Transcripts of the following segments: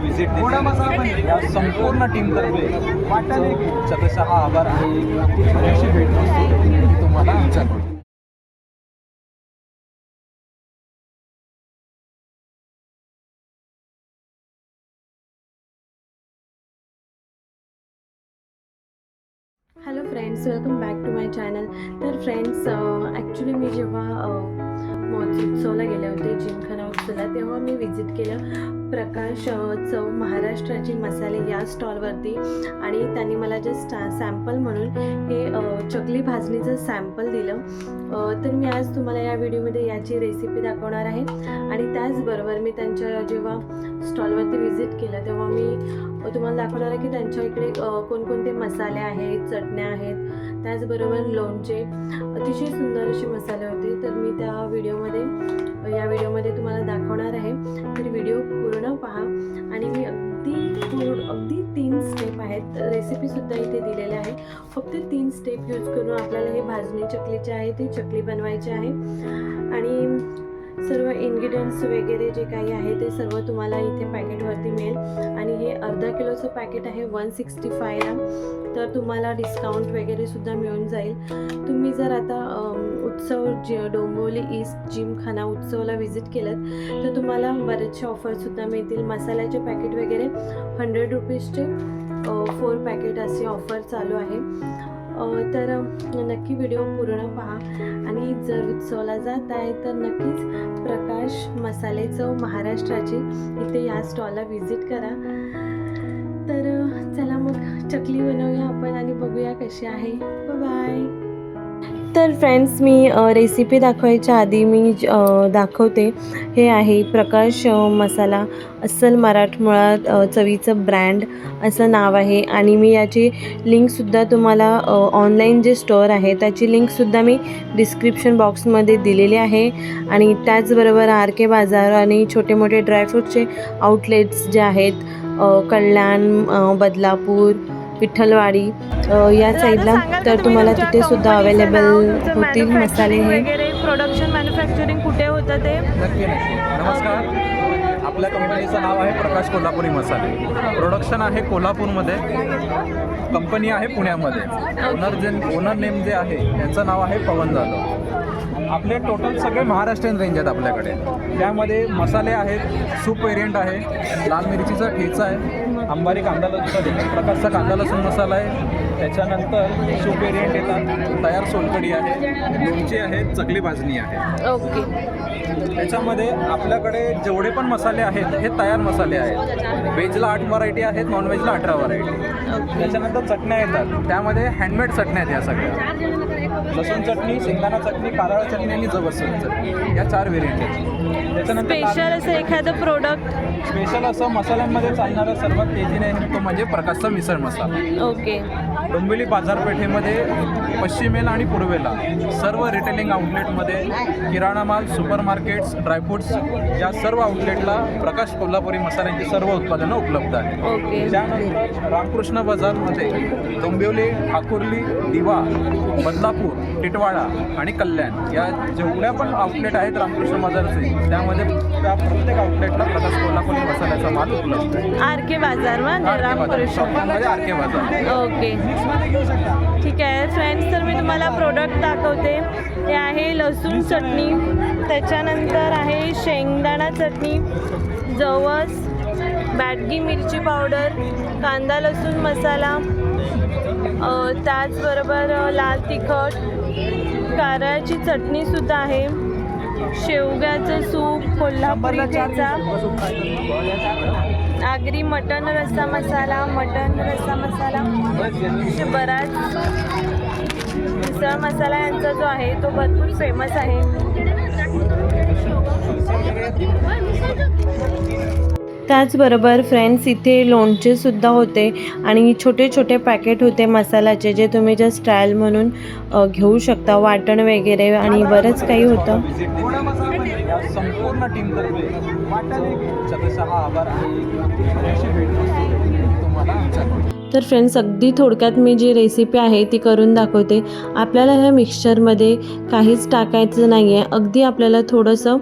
Visit दिली या संपूर्ण टीमतर्फे शतशः आभार आणि अशी भेट नसतो तुम्हाला आमच्याकडून. Hello friends, welcome back to my channel. तर फ्रेंड्स, ॲक्च्युली मी जेव्हा महोत्सवला गेले होते जिमखाना उत्सवला, तेव्हा मी विजिट केलं प्रकाश चव महाराष्ट्राचे मसाले या स्टॉलवरती. आणि त्यांनी मला जस्ट सॅम्पल म्हणून हे चकली भाजणीचं सॅम्पल दिलं. तर मी आज तुम्हाला या व्हिडिओमध्ये याची रेसिपी दाखवणार आहे. आणि त्याचबरोबर मी त्यांच्या जेव्हा स्टॉलवरती व्हिजिट केलं तेव्हा मी तुम्हाला दाखवणार आहे की त्यांच्या इकडे कोणकोणते मसाले आहेत, चटण्या आहेत, त्याचबरोबर लोणचे, अतिशय सुंदर असे मसाले होते. तर मी त्या या व्हिडिओमध्ये तुम्हाला दाखवणार आहे. तर व्हिडिओ पूर्ण पहा. आणि मी अगदी 3 स्टेप आहेत, रेसिपीसुद्धा इथे दिलेले आहे. फक्त 3 स्टेप यूज करून आपल्याला हे भाजणी चकलीचे आहे ती चकली बनवायची आहे. आणि सर्व इन्ग्रेडियंट्स वगैरे जे काही आहे ते सर्व तुम्हाला इथे पॅकेटवरती मिळेल. आणि हे अर्धा किलोचं पॅकेट आहे, 165 ग्राम. तर तुम्हाला डिस्काउंट वगैरे सुद्धा मिळून जाईल. तुम्ही जर आता डोंबिवली ईस्ट जिमखाना उत्सवला व्हिजिट केलं तर तुम्हाला बरेचसे ऑफरसुद्धा मिळतील. मसाल्याचे पॅकेट वगैरे 100 रुपीजचे 4 पॅकेट असे ऑफर चालू आहे. तर नक्की व्हिडिओ पूर्ण पहा. आणि जर उत्सवला जात आहे तर नक्कीच प्रकाश मसाले चव महाराष्ट्राचे इथे या स्टॉलला व्हिजिट करा. तर चला मग चकली बनवूया आपण आणि बघूया कशी आहे. बाय. तर फ्रेंड्स, मी रेसिपी दाखवायच्या आधी मी दाखवते. हे आहे प्रकाश मसाला अस्सल मराठमोळा चवीचं ब्रँड असं नाव आहे. आणि मी याची लिंकसुद्धा तुम्हाला ऑनलाईन जे स्टोअर आहे त्याची लिंकसुद्धा मी डिस्क्रिप्शन बॉक्समध्ये दिलेली आहे. आणि त्याचबरोबर आर के बाजार आणि छोटे मोठे ड्रायफ्रूटचे आउटलेट्स जे आहेत कल्याण, बदलापूर, विठ्ठलवाडी या साईडला, तर तुम्हाला तिथे सुद्धा अवेलेबल होतील मसाले. हे प्रोडक्शन मॅन्युफॅक्चरिंग कुठे होतं ते नक्की. नमस्कार. आपल्या कंपनीचं नाव आहे प्रकाश कोल्हापुरी मसाले. प्रोडक्शन आहे कोल्हापूरमध्ये, कंपनी आहे पुण्यामध्ये. ओनर नेम जे आहे त्यांचं नाव आहे पवन जाधव. आपले टोटल सगळे महाराष्ट्रीयन रेंज आहेत आपल्याकडे. त्यामध्ये मसाले आहेत, सूप वेरियंट आहे, लाल मिरचीचा ठेचा आहे, अंबारी कांदा लसूण प्रकारचा कांदा लसूण मसाला आहे. त्याच्यानंतर सूप वेरियंट येतात, तयार सोलकढी आहे, लोणची आहे, चकली भाजणी आहे. ओके. त्याच्यामध्ये आपल्याकडे जेवढे पण मसाले आहेत हे तयार मसाले आहेत. व्हेजला 8 व्हरायटी आहेत, नॉनव्हेजला 18 व्हरायटी. त्याच्यानंतर चटण्या येतात, त्यामध्ये हँडमेड चटण्या आहेत. या सगळ्या लसूण चटणी, शेंगदाणा चटणी, कारळा चटणी आणि जबरदस्त चटणी या 4 व्हेरियंट आहेत. त्याच्यानंतर स्पेशल असं एखादं प्रोडक्ट, स्पेशल असं मसाल्यांमध्ये चालणारं सर्वात तेजीने तो म्हणजे प्रकाशचा मिसळ मसाला. ओके. डोंबिवली बाजारपेठेमध्ये पश्चिमेला आणि पूर्वेला सर्व रिटेलिंग आउटलेटमध्ये किराणा माल, सुपर मार्केट्स, ड्रायफ्रूट्स या सर्व आउटलेटला प्रकाश कोल्हापुरी मसाल्यांची सर्व उत्पादनं उपलब्ध आहेत. ओके. त्यानंतर रामकृष्ण बाजारमध्ये डोंबिवली, ठाकुर्ली, दिवा, बदलापूर, टिटवाळा आणि कल्याण या जेवढ्या पण आउटलेट आहेत रामकृष्ण बाजारचे, त्यामध्ये त्या प्रत्येक आउटलेटला प्रकाश कोल्हापुरी मसाल्याचा माल उपलब्ध आहे. आर के बाजार शॉपिंगमध्ये आर के बाजार. ओके, ठीक आहे फ्रेंड्स. तर मी तुम्हाला प्रोडक्ट दाखवते. हे आहे लसूण चटणी, त्याच्यानंतर आहे शेंगदाणा चटणी, जवस, बॅडगी मिरची पावडर, कांदा लसूण मसाला, त्याचबरोबर लाल तिखट, कारळ्याची चटणीसुद्धा आहे, शेवग्याचं सूप, कोल्हापुरी ठेचा, आगरी मटण रस्सा मसाला, असे बराच मिसळ मसाला यांचा जो आहे तो भरपूर फेमस आहे. त्याचबरोबर फ्रेंड्स, इथे लोणचेसुद्धा होते आणि छोटे छोटे पॅकेट होते मसाल्याचे, जे तुम्ही जस्ट ट्रायल म्हणून घेऊ शकता. वाटण वगैरे आणि बरंच काही होतं. संपूर्ण टीमतर्फे शतशः आभार आणि अशी भेट तुम्हाला आमच्याकडून. तर फ्रेंड्स, अगदी थोडक्यात मी जी रेसिपी आहे ती करून दाखवते. आपल्याला ह्या मिक्सचरमध्ये काहीच टाकायचं नाही आहे. अगदी आपल्याला थोडंसं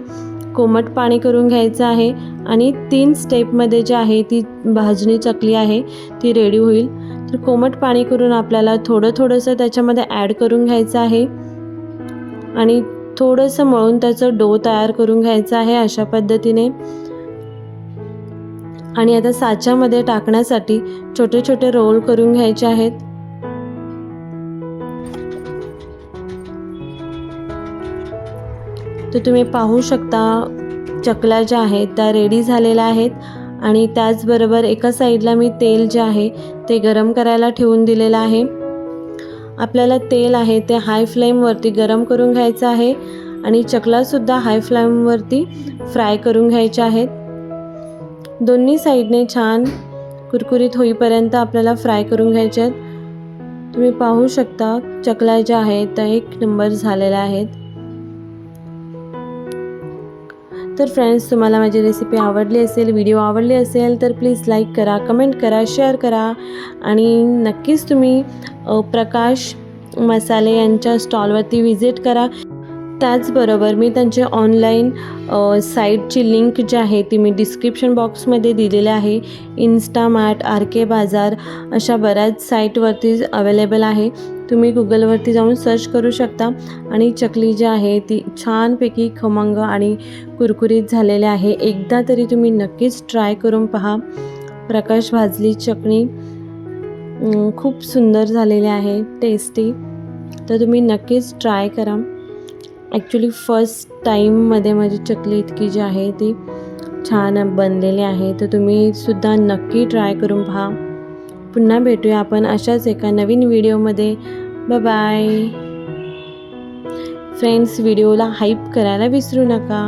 कोमट पाणी करून घ्यायचं आहे आणि 3 स्टेपमध्ये जे आहे ती भाजणी चकली आहे ती रेडी होईल. तर कोमट पाणी करून आपल्याला थोडंसं त्याच्यामध्ये ॲड करून घ्यायचं आहे आणि थोडंसं मळून त्याचं डो तयार करून घ्यायचं आहे अशा पद्धतीने. आणि आता साच्यामध्ये टाकण्यासाठी छोटे छोटे रोल करून घ्यायचे आहेत. तर तुम्ही पाहू शकता चकल्या ज्या आहेत त्या रेडी झालेल्या आहेत आणि त्याचबरोबर एका साईडला मी तेल जे आहे ते गरम करायला ठेवून दिलेलं आहे. आपल्याला तेल आहे ते हाय फ्लेमवरती गरम करून घ्यायचं आहे आणि चकल्यासुद्धा हाय फ्लेमवरती फ्राय करून घ्यायच्या आहेत. दोन्ही साईडने छान कुरकुरीत होईपर्यंत आपल्याला फ्राय करून घ्यायचे आहेत. तुम्ही पाहू शकता चकल्या ज्या आहेत त्या 1 नंबर झालेल्या आहेत. तर फ्रेंड्स, तुम्हाला माझी रेसिपी आवडली असेल, व्हिडिओ आवडली असेल तर प्लीज लाईक करा, कमेंट करा, शेअर करा आणि नक्कीच तुम्ही प्रकाश मसाले यांच्या स्टॉलवरती व्हिजिट करा. त्याचबरोबर मी त्यांचे ऑनलाईन साईटची लिंक जी आहे ती मी डिस्क्रिप्शन बॉक्समध्ये दिलेली आहे. इन्स्टामार्ट, RK बाजार अशा बऱ्याच साईटवरती अवेलेबल आहे. तुम्ही गुगलवरती जाऊन सर्च करू शकता आणि चकली जी आहे ती छानपैकी खमंग आणि कुरकुरीत झालेली आहे. एकदा तरी तुम्ही नक्कीच ट्राय करून पहा. प्रकाश भाजली चटणी खूप सुंदर झालेली आहे, टेस्टी. तर तुम्ही नक्कीच ट्राय करा. ॲक्च्युली फर्स्ट टाईममध्ये माझी चकली इतकी जी आहे ती छान बनलेली आहे. तर तुम्ही सुद्धा नक्की ट्राय करून पहा. पुन्हा भेटूया आपण अशाच एका नवीन व्हिडिओमध्ये. Bye bye. फ्रेंड्स, व्हिडिओला हाईप करायला विसरू नका.